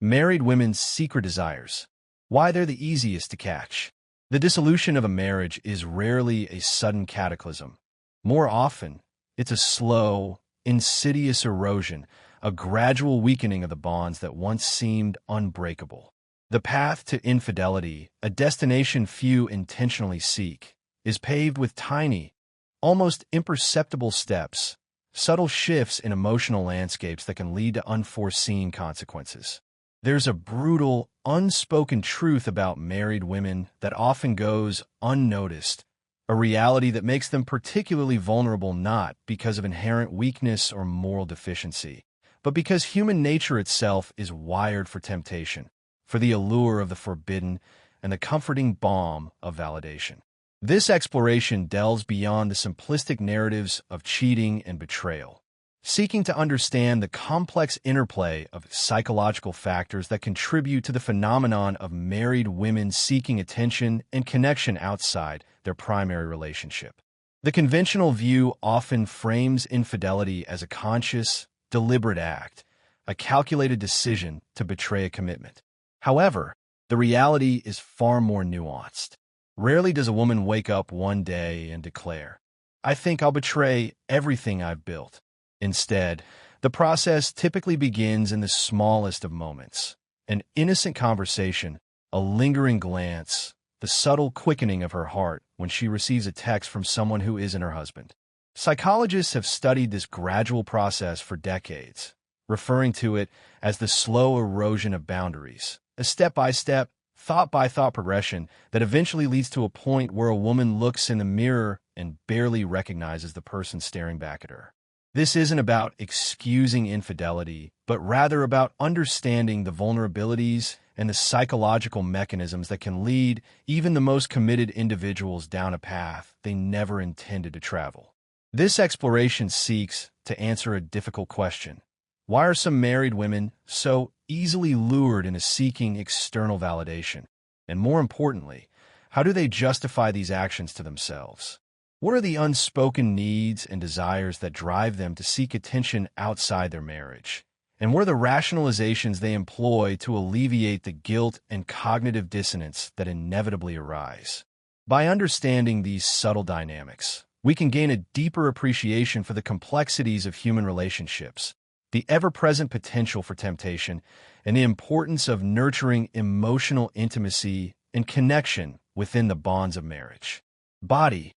Married women's secret desires. Why they're the easiest to catch. The dissolution of a marriage is rarely a sudden cataclysm. More often, it's a slow, insidious erosion, a gradual weakening of the bonds that once seemed unbreakable. The path to infidelity, a destination few intentionally seek, is paved with tiny, almost imperceptible steps, subtle shifts in emotional landscapes that can lead to unforeseen consequences. There's a brutal, unspoken truth about married women that often goes unnoticed, a reality that makes them particularly vulnerable not because of inherent weakness or moral deficiency, but because human nature itself is wired for temptation, for the allure of the forbidden, and the comforting balm of validation. This exploration delves beyond the simplistic narratives of cheating and betrayal, seeking to understand the complex interplay of psychological factors that contribute to the phenomenon of married women seeking attention and connection outside their primary relationship. The conventional view often frames infidelity as a conscious, deliberate act, a calculated decision to betray a commitment. However, the reality is far more nuanced. Rarely does a woman wake up one day and declare, "I think I'll betray everything I've built." Instead, the process typically begins in the smallest of moments. An innocent conversation, a lingering glance, the subtle quickening of her heart when she receives a text from someone who isn't her husband. Psychologists have studied this gradual process for decades, referring to it as the slow erosion of boundaries, a step-by-step, thought-by-thought progression that eventually leads to a point where a woman looks in the mirror and barely recognizes the person staring back at her. This isn't about excusing infidelity, but rather about understanding the vulnerabilities and the psychological mechanisms that can lead even the most committed individuals down a path they never intended to travel. This exploration seeks to answer a difficult question. Why are some married women so easily lured into seeking external validation? And more importantly, how do they justify these actions to themselves? What are the unspoken needs and desires that drive them to seek attention outside their marriage? And what are the rationalizations they employ to alleviate the guilt and cognitive dissonance that inevitably arise? By understanding these subtle dynamics, we can gain a deeper appreciation for the complexities of human relationships, the ever-present potential for temptation, and the importance of nurturing emotional intimacy and connection within the bonds of marriage. Body.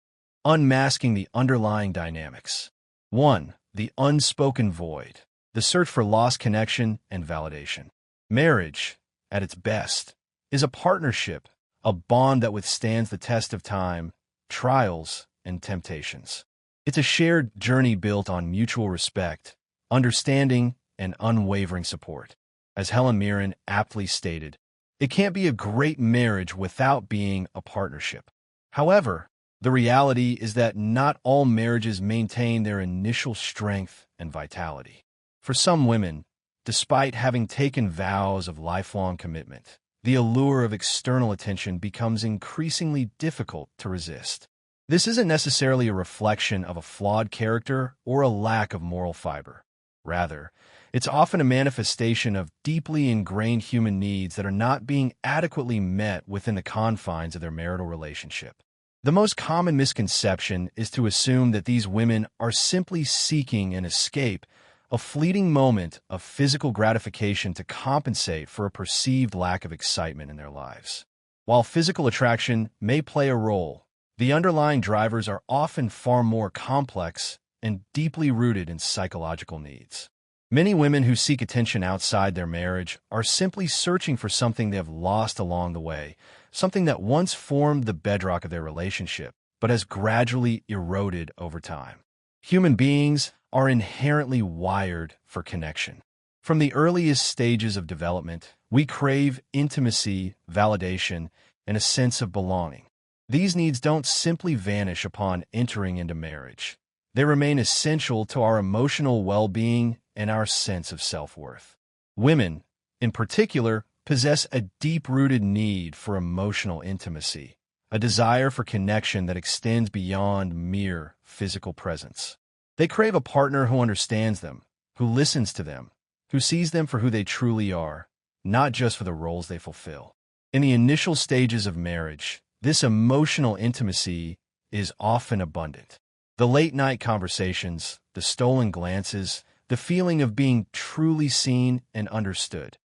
Unmasking the underlying dynamics. 1. The unspoken void. The search for lost connection and validation. Marriage, at its best, is a partnership, a bond that withstands the test of time, trials, and temptations. It's a shared journey built on mutual respect, understanding, and unwavering support. As Helen Mirren aptly stated, it can't be a great marriage without being a partnership. However, the reality is that not all marriages maintain their initial strength and vitality. For some women, despite having taken vows of lifelong commitment, the allure of external attention becomes increasingly difficult to resist. This isn't necessarily a reflection of a flawed character or a lack of moral fiber. Rather, it's often a manifestation of deeply ingrained human needs that are not being adequately met within the confines of their marital relationship. The most common misconception is to assume that these women are simply seeking an escape, a fleeting moment of physical gratification to compensate for a perceived lack of excitement in their lives. While physical attraction may play a role, the underlying drivers are often far more complex and deeply rooted in psychological needs. Many women who seek attention outside their marriage are simply searching for something they have lost along the way, something that once formed the bedrock of their relationship, but has gradually eroded over time. Human beings are inherently wired for connection. From the earliest stages of development, we crave intimacy, validation, and a sense of belonging. These needs don't simply vanish upon entering into marriage. They remain essential to our emotional well-being and our sense of self-worth. Women, in particular, possess a deep-rooted need for emotional intimacy, a desire for connection that extends beyond mere physical presence. They crave a partner who understands them, who listens to them, who sees them for who they truly are, not just for the roles they fulfill. In the initial stages of marriage, this emotional intimacy is often abundant. The late-night conversations, the stolen glances, the feeling of being truly seen and understood.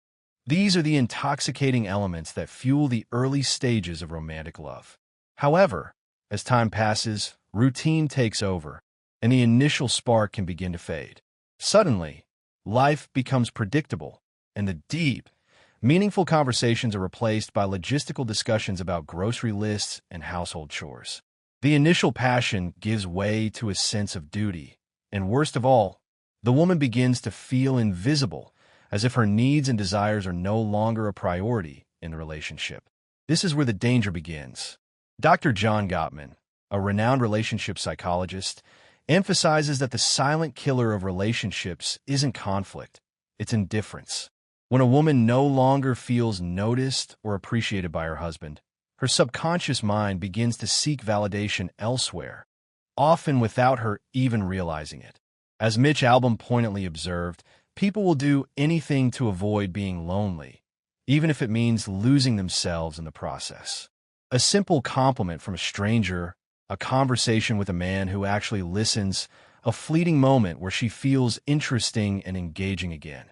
These are the intoxicating elements that fuel the early stages of romantic love. However, as time passes, routine takes over, and the initial spark can begin to fade. Suddenly, life becomes predictable, and the deep, meaningful conversations are replaced by logistical discussions about grocery lists and household chores. The initial passion gives way to a sense of duty, and worst of all, the woman begins to feel invisible, as if her needs and desires are no longer a priority in the relationship. This is where the danger begins. Dr. John Gottman, a renowned relationship psychologist, emphasizes that the silent killer of relationships isn't conflict, it's indifference. When a woman no longer feels noticed or appreciated by her husband, her subconscious mind begins to seek validation elsewhere, often without her even realizing it. As Mitch Albom poignantly observed, people will do anything to avoid being lonely, even if it means losing themselves in the process. A simple compliment from a stranger, a conversation with a man who actually listens, a fleeting moment where she feels interesting and engaging again.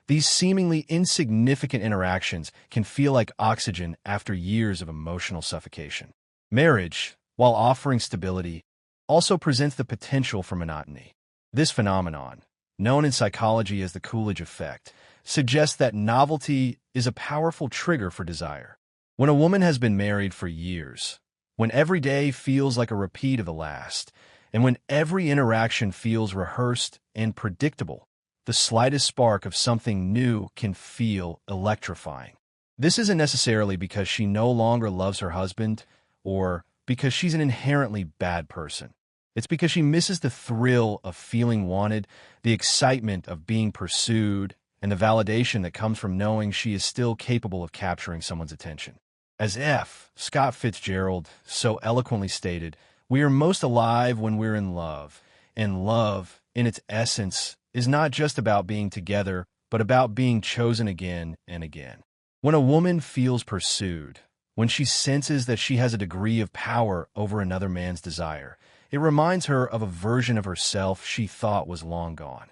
These seemingly insignificant interactions can feel like oxygen after years of emotional suffocation. Marriage, while offering stability, also presents the potential for monotony. This phenomenon, known in psychology as the Coolidge effect, suggests that novelty is a powerful trigger for desire. When a woman has been married for years, when every day feels like a repeat of the last, and when every interaction feels rehearsed and predictable, the slightest spark of something new can feel electrifying. This isn't necessarily because she no longer loves her husband or because she's an inherently bad person. It's because she misses the thrill of feeling wanted, the excitement of being pursued, and the validation that comes from knowing she is still capable of capturing someone's attention. As F. Scott Fitzgerald so eloquently stated, we are most alive when we're in love, and love, in its essence, is not just about being together, but about being chosen again and again. When a woman feels pursued, when she senses that she has a degree of power over another man's desire, it reminds her of a version of herself she thought was long gone.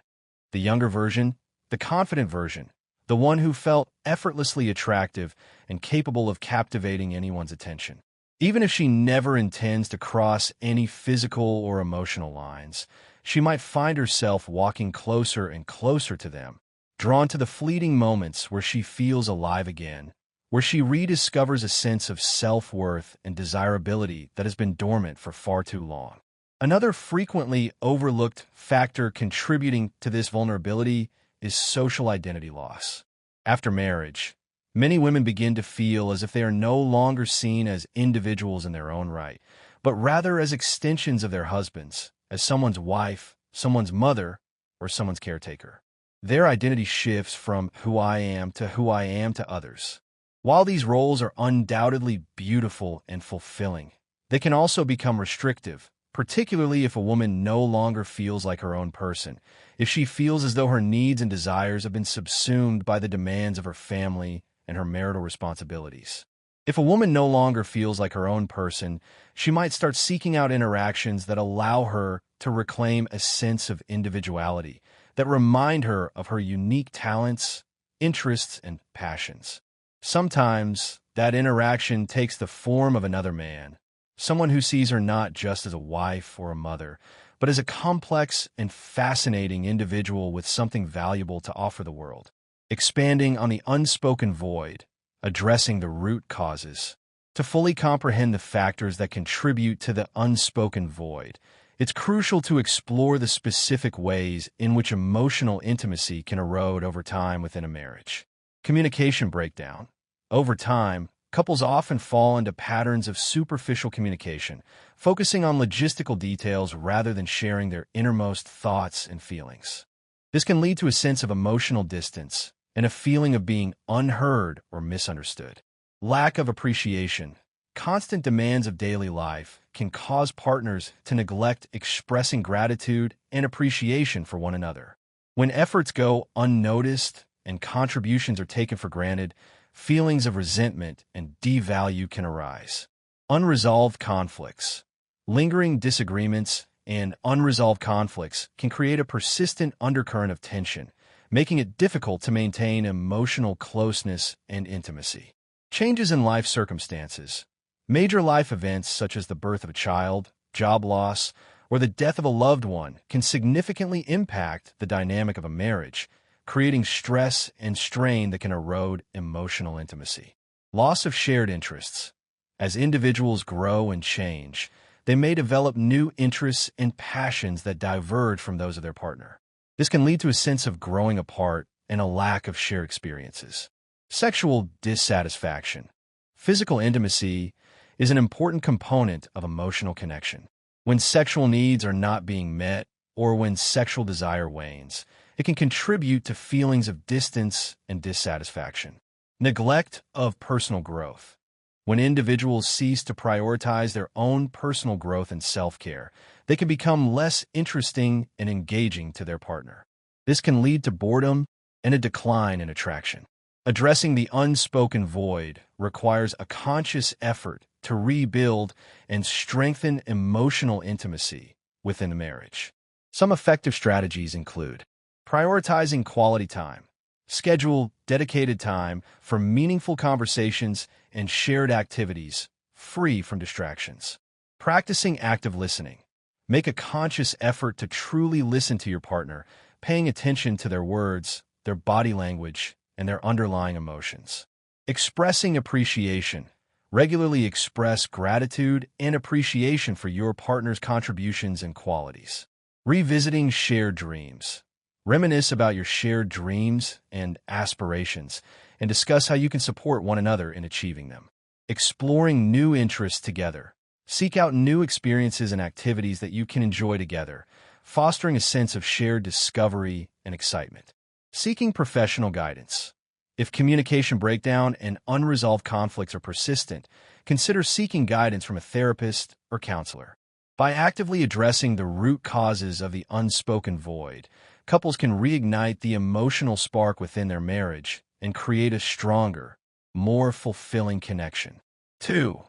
The younger version, the confident version, the one who felt effortlessly attractive and capable of captivating anyone's attention. Even if she never intends to cross any physical or emotional lines, she might find herself walking closer and closer to them, drawn to the fleeting moments where she feels alive again, where she rediscovers a sense of self-worth and desirability that has been dormant for far too long. Another frequently overlooked factor contributing to this vulnerability is social identity loss. After marriage, many women begin to feel as if they are no longer seen as individuals in their own right, but rather as extensions of their husbands, as someone's wife, someone's mother, or someone's caretaker. Their identity shifts from who I am to others. While these roles are undoubtedly beautiful and fulfilling, they can also become restrictive, particularly if a woman no longer feels like her own person, if she feels as though her needs and desires have been subsumed by the demands of her family and her marital responsibilities. If a woman no longer feels like her own person, she might start seeking out interactions that allow her to reclaim a sense of individuality, that remind her of her unique talents, interests, and passions. Sometimes that interaction takes the form of another man, someone who sees her not just as a wife or a mother, but as a complex and fascinating individual with something valuable to offer the world. Expanding on the unspoken void, addressing the root causes. To fully comprehend the factors that contribute to the unspoken void, it's crucial to explore the specific ways in which emotional intimacy can erode over time within a marriage. Communication breakdown. Over time, couples often fall into patterns of superficial communication, focusing on logistical details rather than sharing their innermost thoughts and feelings. This can lead to a sense of emotional distance and a feeling of being unheard or misunderstood. Lack of appreciation. Constant demands of daily life can cause partners to neglect expressing gratitude and appreciation for one another. When efforts go unnoticed, and contributions are taken for granted, feelings of resentment and devalue can arise. Unresolved conflicts. Lingering disagreements and unresolved conflicts can create a persistent undercurrent of tension, making it difficult to maintain emotional closeness and intimacy. Changes in life circumstances. Major life events such as the birth of a child, job loss, or the death of a loved one can significantly impact the dynamic of a marriage, creating stress and strain that can erode emotional intimacy. Loss of shared interests. As individuals grow and change, they may develop new interests and passions that diverge from those of their partner. This can lead to a sense of growing apart and a lack of shared experiences. Sexual dissatisfaction. Physical intimacy is an important component of emotional connection. When sexual needs are not being met or when sexual desire wanes, it can contribute to feelings of distance and dissatisfaction. Neglect of personal growth. When individuals cease to prioritize their own personal growth and self-care, they can become less interesting and engaging to their partner. This can lead to boredom and a decline in attraction. Addressing the unspoken void requires a conscious effort to rebuild and strengthen emotional intimacy within the marriage. Some effective strategies include prioritizing quality time. Schedule dedicated time for meaningful conversations and shared activities, free from distractions. Practicing active listening. Make a conscious effort to truly listen to your partner, paying attention to their words, their body language, and their underlying emotions. Expressing appreciation. Regularly express gratitude and appreciation for your partner's contributions and qualities. Revisiting shared dreams. Reminisce about your shared dreams and aspirations and discuss how you can support one another in achieving them. Exploring new interests together. Seek out new experiences and activities that you can enjoy together, fostering a sense of shared discovery and excitement. Seeking professional guidance. If communication breakdown and unresolved conflicts are persistent, consider seeking guidance from a therapist or counselor. By actively addressing the root causes of the unspoken void, couples can reignite the emotional spark within their marriage and create a stronger, more fulfilling connection. 2.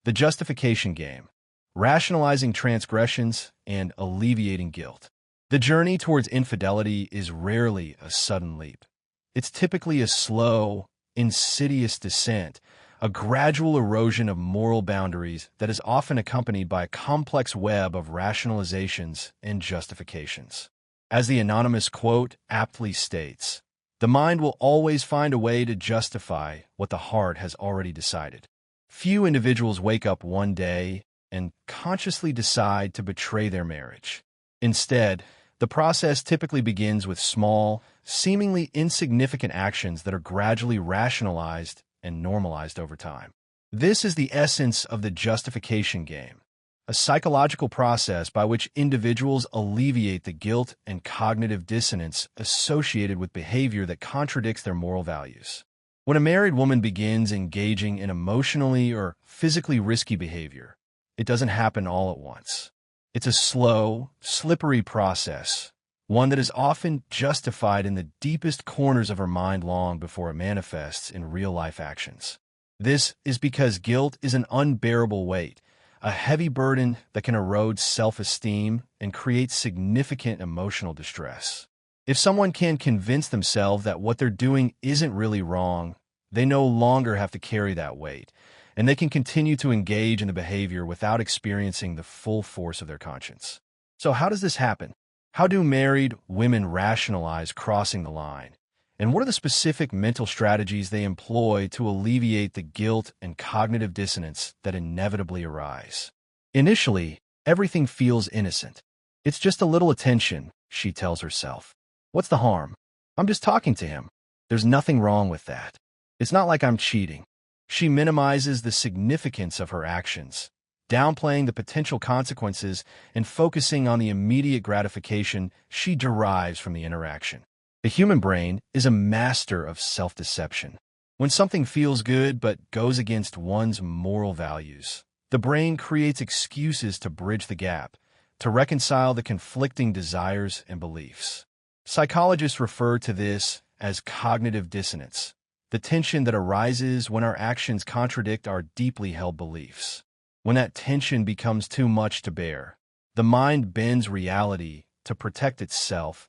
The justification game. Rationalizing transgressions and alleviating guilt. The journey towards infidelity is rarely a sudden leap. It's typically a slow, insidious descent, a gradual erosion of moral boundaries that is often accompanied by a complex web of rationalizations and justifications. As the anonymous quote aptly states, "The mind will always find a way to justify what the heart has already decided." Few individuals wake up one day and consciously decide to betray their marriage. Instead, the process typically begins with small, seemingly insignificant actions that are gradually rationalized and normalized over time. This is the essence of the justification game, a psychological process by which individuals alleviate the guilt and cognitive dissonance associated with behavior that contradicts their moral values. When a married woman begins engaging in emotionally or physically risky behavior, it doesn't happen all at once. It's a slow, slippery process, one that is often justified in the deepest corners of her mind long before it manifests in real-life actions. This is because guilt is an unbearable weight, a heavy burden that can erode self-esteem and create significant emotional distress. If someone can convince themselves that what they're doing isn't really wrong, they no longer have to carry that weight, and they can continue to engage in the behavior without experiencing the full force of their conscience. So how does this happen? How do married women rationalize crossing the line? And what are the specific mental strategies they employ to alleviate the guilt and cognitive dissonance that inevitably arise? Initially, everything feels innocent. It's just a little attention, she tells herself. What's the harm? I'm just talking to him. There's nothing wrong with that. It's not like I'm cheating. She minimizes the significance of her actions, downplaying the potential consequences and focusing on the immediate gratification she derives from the interaction. The human brain is a master of self-deception. When something feels good but goes against one's moral values, the brain creates excuses to bridge the gap, to reconcile the conflicting desires and beliefs. Psychologists refer to this as cognitive dissonance, the tension that arises when our actions contradict our deeply held beliefs. When that tension becomes too much to bear, the mind bends reality to protect itself,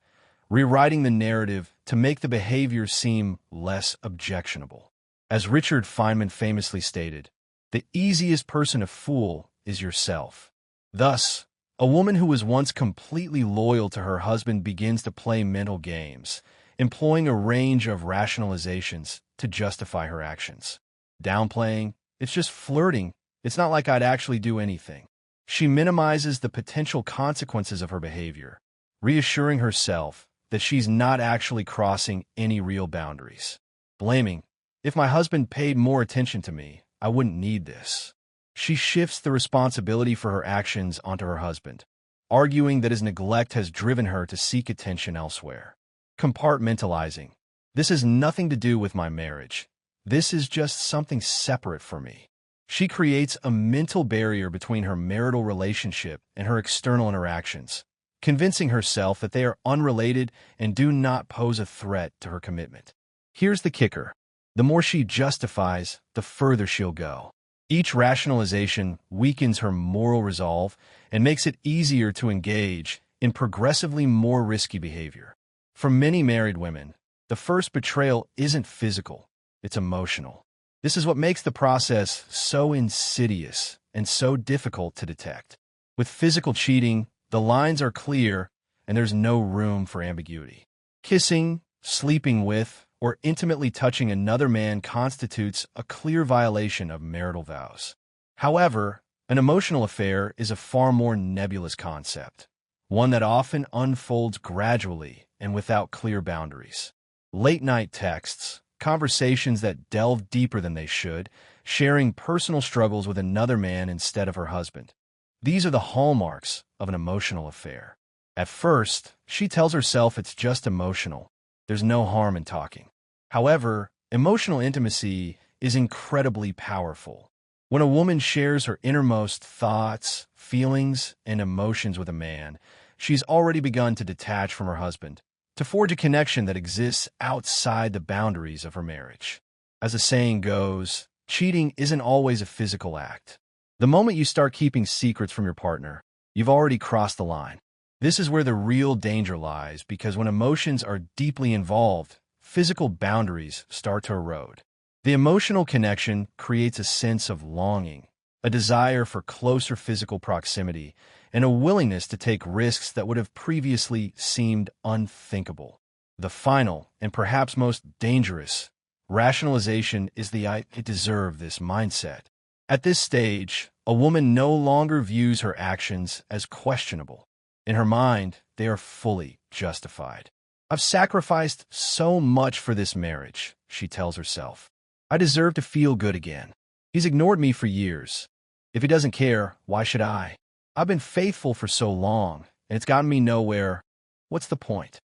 rewriting the narrative to make the behavior seem less objectionable. As Richard Feynman famously stated, the easiest person to fool is yourself. Thus, a woman who was once completely loyal to her husband begins to play mental games, employing a range of rationalizations to justify her actions. Downplaying, it's just flirting, it's not like I'd actually do anything. She minimizes the potential consequences of her behavior, reassuring herself that she's not actually crossing any real boundaries. Blaming, if my husband paid more attention to me, I wouldn't need this. She shifts the responsibility for her actions onto her husband, arguing that his neglect has driven her to seek attention elsewhere. Compartmentalizing, this has nothing to do with my marriage. This is just something separate for me. She creates a mental barrier between her marital relationship and her external interactions, convincing herself that they are unrelated and do not pose a threat to her commitment. Here's the kicker. The more she justifies, the further she'll go. Each rationalization weakens her moral resolve and makes it easier to engage in progressively more risky behavior. For many married women, the first betrayal isn't physical, it's emotional. This is what makes the process so insidious and so difficult to detect. With physical cheating, the lines are clear and there's no room for ambiguity. Kissing, sleeping with, or intimately touching another man constitutes a clear violation of marital vows. However, an emotional affair is a far more nebulous concept, one that often unfolds gradually and without clear boundaries. Late-night texts, conversations that delve deeper than they should, sharing personal struggles with another man instead of her husband. These are the hallmarks of an emotional affair. At first, she tells herself it's just emotional. There's no harm in talking. However, emotional intimacy is incredibly powerful. When a woman shares her innermost thoughts, feelings, and emotions with a man, she's already begun to detach from her husband, to forge a connection that exists outside the boundaries of her marriage. As the saying goes, cheating isn't always a physical act. The moment you start keeping secrets from your partner, you've already crossed the line. This is where the real danger lies, because when emotions are deeply involved, physical boundaries start to erode. The emotional connection creates a sense of longing, a desire for closer physical proximity, and a willingness to take risks that would have previously seemed unthinkable. The final, and perhaps most dangerous, rationalization is the "I deserve this" mindset. At this stage, a woman no longer views her actions as questionable. In her mind, they are fully justified. I've sacrificed so much for this marriage, she tells herself. I deserve to feel good again. He's ignored me for years. If he doesn't care, why should I? I've been faithful for so long, and it's gotten me nowhere. What's the point?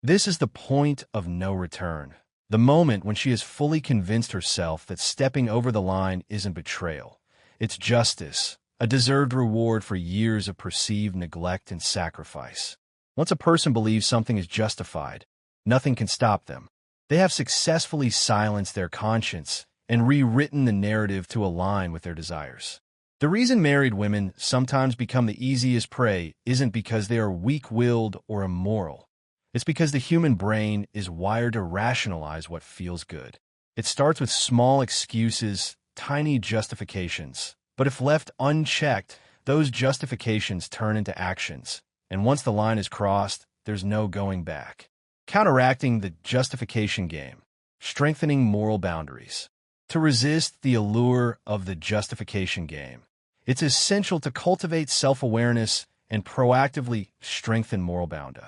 This is the point of no return. The moment when she has fully convinced herself that stepping over the line isn't betrayal. It's justice, a deserved reward for years of perceived neglect and sacrifice. Once a person believes something is justified, nothing can stop them. They have successfully silenced their conscience and rewritten the narrative to align with their desires. The reason married women sometimes become the easiest prey isn't because they are weak-willed or immoral. It's because the human brain is wired to rationalize what feels good. It starts with small excuses, tiny justifications, but if left unchecked, those justifications turn into actions, and once the line is crossed, there's no going back. Counteracting the justification game, strengthening moral boundaries. To resist the allure of the justification game, it's essential to cultivate self-awareness and proactively strengthen moral boundary.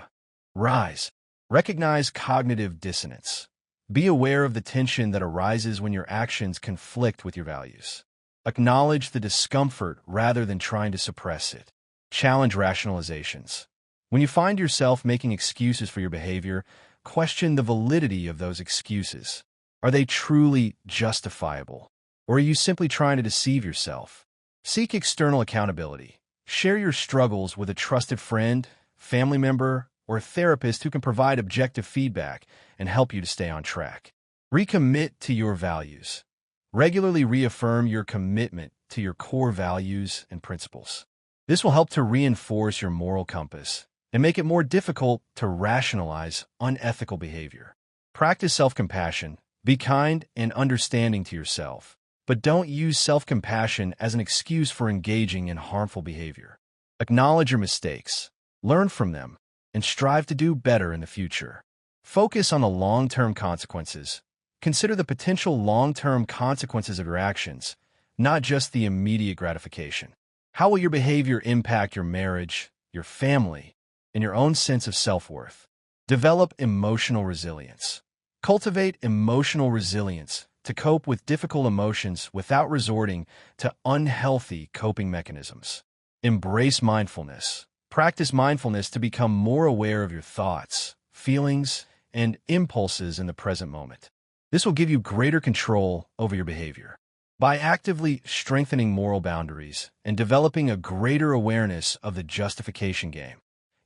Rise. Recognize cognitive dissonance. Be aware of the tension that arises when your actions conflict with your values. Acknowledge the discomfort rather than trying to suppress it. Challenge rationalizations. When you find yourself making excuses for your behavior, question the validity of those excuses. Are they truly justifiable? Or are you simply trying to deceive yourself? Seek external accountability. Share your struggles with a trusted friend, family member, or a therapist who can provide objective feedback and help you to stay on track. Recommit to your values. Regularly reaffirm your commitment to your core values and principles. This will help to reinforce your moral compass and make it more difficult to rationalize unethical behavior. Practice self-compassion. Be kind and understanding to yourself, but don't use self-compassion as an excuse for engaging in harmful behavior. Acknowledge your mistakes, learn from them, and strive to do better in the future. Focus on the long-term consequences. Consider the potential long-term consequences of your actions, not just the immediate gratification. How will your behavior impact your marriage, your family, and your own sense of self-worth? Develop emotional resilience. Cultivate emotional resilience to cope with difficult emotions without resorting to unhealthy coping mechanisms. Embrace mindfulness. Practice mindfulness to become more aware of your thoughts, feelings, and impulses in the present moment. This will give you greater control over your behavior. By actively strengthening moral boundaries and developing a greater awareness of the justification game,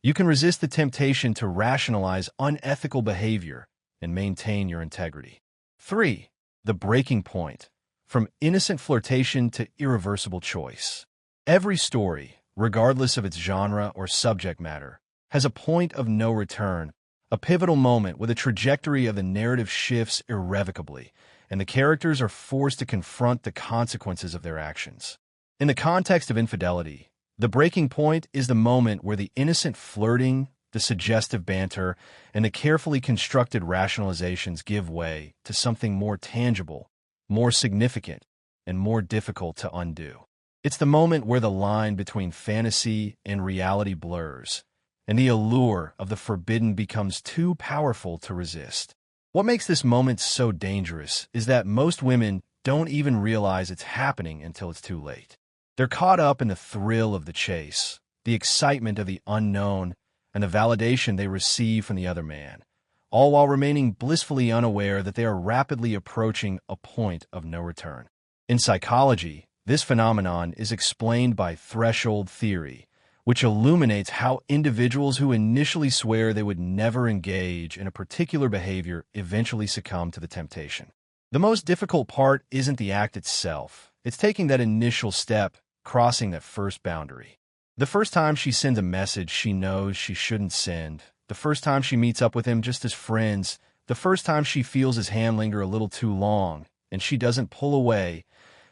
you can resist the temptation to rationalize unethical behavior and maintain your integrity. 3. The breaking point. From innocent flirtation to irreversible choice. Every story, regardless of its genre or subject matter, has a point of no return, a pivotal moment where the trajectory of the narrative shifts irrevocably, and the characters are forced to confront the consequences of their actions. In the context of infidelity, the breaking point is the moment where the innocent flirting, the suggestive banter, and the carefully constructed rationalizations give way to something more tangible, more significant, and more difficult to undo. It's the moment where the line between fantasy and reality blurs, and the allure of the forbidden becomes too powerful to resist. What makes this moment so dangerous is that most women don't even realize it's happening until it's too late. They're caught up in the thrill of the chase, the excitement of the unknown, and the validation they receive from the other man, all while remaining blissfully unaware that they are rapidly approaching a point of no return. In psychology, this phenomenon is explained by threshold theory, which illuminates how individuals who initially swear they would never engage in a particular behavior eventually succumb to the temptation. The most difficult part isn't the act itself. It's taking that initial step, crossing that first boundary. The first time she sends a message she knows she shouldn't send, the first time she meets up with him just as friends, the first time she feels his hand linger a little too long, and she doesn't pull away,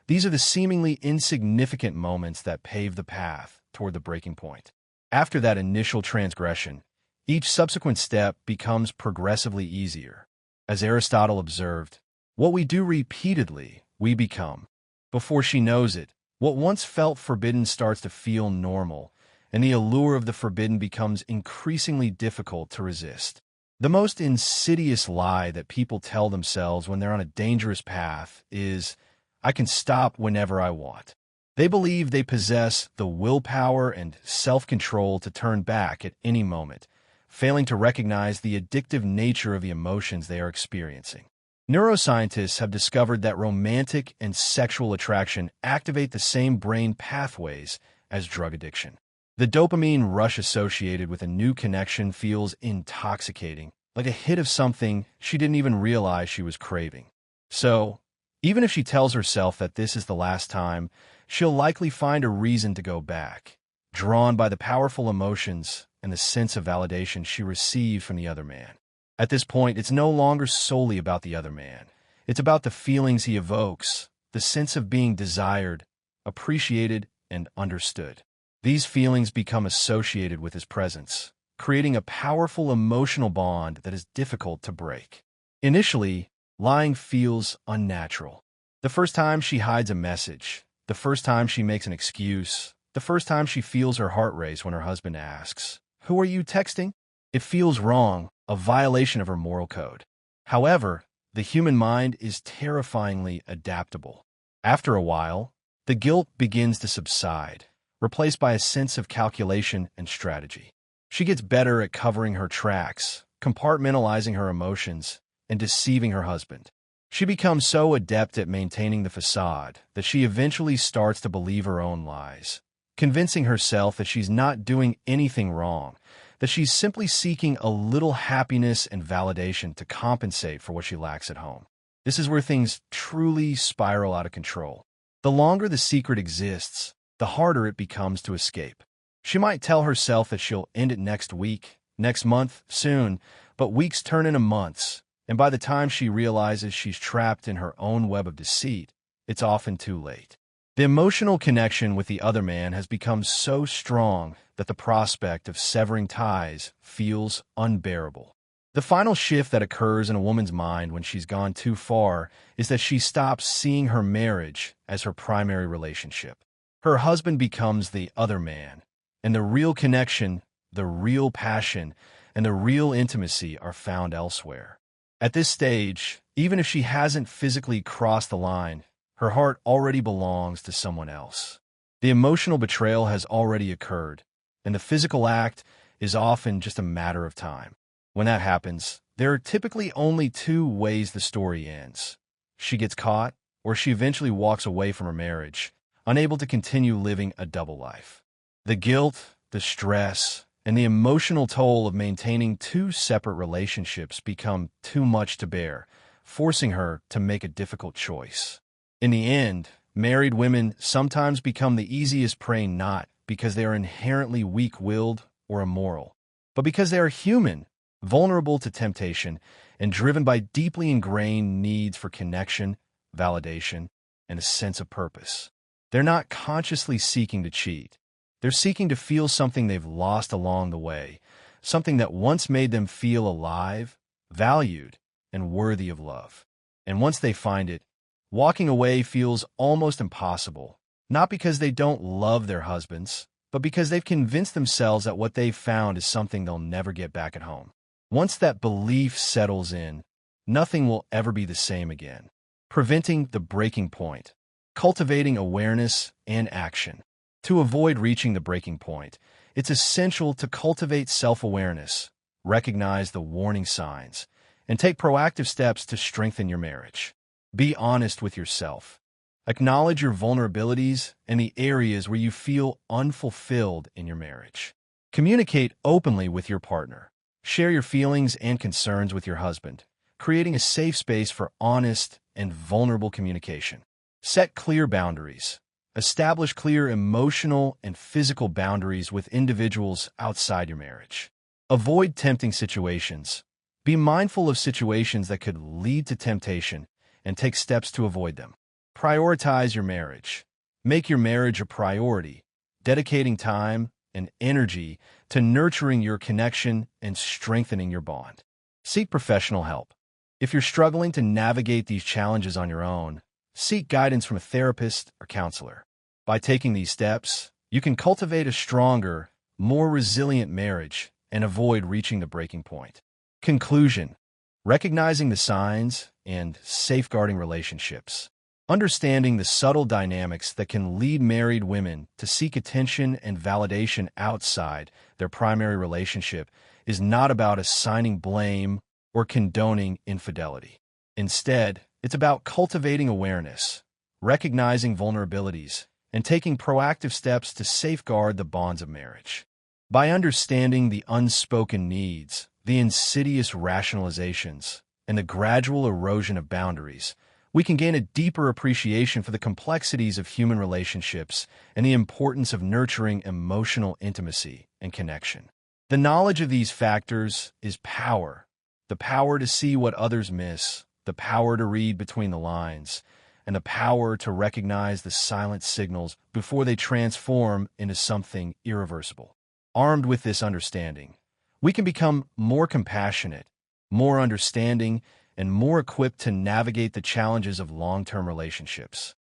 these are the seemingly insignificant moments that pave the path toward the breaking point. After that initial transgression, each subsequent step becomes progressively easier. As Aristotle observed, what we do repeatedly, we become. Before she knows it, what once felt forbidden starts to feel normal, and the allure of the forbidden becomes increasingly difficult to resist. The most insidious lie that people tell themselves when they're on a dangerous path is, "I can stop whenever I want." They believe they possess the willpower and self-control to turn back at any moment, failing to recognize the addictive nature of the emotions they are experiencing. Neuroscientists have discovered that romantic and sexual attraction activate the same brain pathways as drug addiction. The dopamine rush associated with a new connection feels intoxicating, like a hit of something she didn't even realize she was craving. So, even if she tells herself that this is the last time, she'll likely find a reason to go back, drawn by the powerful emotions and the sense of validation she received from the other man. At this point, it's no longer solely about the other man. It's about the feelings he evokes, the sense of being desired, appreciated, and understood. These feelings become associated with his presence, creating a powerful emotional bond that is difficult to break. Initially, lying feels unnatural. The first time she hides a message, the first time she makes an excuse, the first time she feels her heart race when her husband asks, "Who are you texting?" It feels wrong, a violation of her moral code. However, the human mind is terrifyingly adaptable. After a while, the guilt begins to subside, replaced by a sense of calculation and strategy. She gets better at covering her tracks, compartmentalizing her emotions, and deceiving her husband. She becomes so adept at maintaining the facade that she eventually starts to believe her own lies, convincing herself that she's not doing anything wrong, that she's simply seeking a little happiness and validation to compensate for what she lacks at home. This is where things truly spiral out of control. The longer the secret exists, the harder it becomes to escape. She might tell herself that she'll end it next week, next month, soon, but weeks turn into months, and by the time she realizes she's trapped in her own web of deceit, it's often too late. The emotional connection with the other man has become so strong that the prospect of severing ties feels unbearable. The final shift that occurs in a woman's mind when she's gone too far is that she stops seeing her marriage as her primary relationship. Her husband becomes the other man, and the real connection, the real passion, and the real intimacy are found elsewhere. At this stage, even if she hasn't physically crossed the line, her heart already belongs to someone else. The emotional betrayal has already occurred, and the physical act is often just a matter of time. When that happens, there are typically only two ways the story ends. She gets caught, or she eventually walks away from her marriage, unable to continue living a double life. The guilt, the stress, and the emotional toll of maintaining two separate relationships become too much to bear, forcing her to make a difficult choice. In the end, married women sometimes become the easiest prey not because they are inherently weak-willed or immoral, but because they are human, vulnerable to temptation, and driven by deeply ingrained needs for connection, validation, and a sense of purpose. They're not consciously seeking to cheat. They're seeking to feel something they've lost along the way, something that once made them feel alive, valued, and worthy of love. And once they find it, walking away feels almost impossible, not because they don't love their husbands, but because they've convinced themselves that what they've found is something they'll never get back at home. Once that belief settles in, nothing will ever be the same again. Preventing the breaking point. Cultivating awareness and action. To avoid reaching the breaking point, it's essential to cultivate self-awareness, recognize the warning signs, and take proactive steps to strengthen your marriage. Be honest with yourself. Acknowledge your vulnerabilities and the areas where you feel unfulfilled in your marriage. Communicate openly with your partner. Share your feelings and concerns with your husband, creating a safe space for honest and vulnerable communication. Set clear boundaries. Establish clear emotional and physical boundaries with individuals outside your marriage. Avoid tempting situations. Be mindful of situations that could lead to temptation and take steps to avoid them. Prioritize your marriage. Make your marriage a priority, dedicating time and energy to nurturing your connection and strengthening your bond. Seek professional help. If you're struggling to navigate these challenges on your own, seek guidance from a therapist or counselor. By taking these steps, you can cultivate a stronger, more resilient marriage and avoid reaching the breaking point. Conclusion: recognizing the signs and safeguarding relationships. Understanding the subtle dynamics that can lead married women to seek attention and validation outside their primary relationship is not about assigning blame or condoning infidelity. Instead, it's about cultivating awareness, recognizing vulnerabilities, and taking proactive steps to safeguard the bonds of marriage. By understanding the unspoken needs, the insidious rationalizations, and the gradual erosion of boundaries, we can gain a deeper appreciation for the complexities of human relationships and the importance of nurturing emotional intimacy and connection. The knowledge of these factors is power. The power to see what others miss, the power to read between the lines, and the power to recognize the silent signals before they transform into something irreversible. Armed with this understanding, we can become more compassionate, more understanding, and more equipped to navigate the challenges of long-term relationships.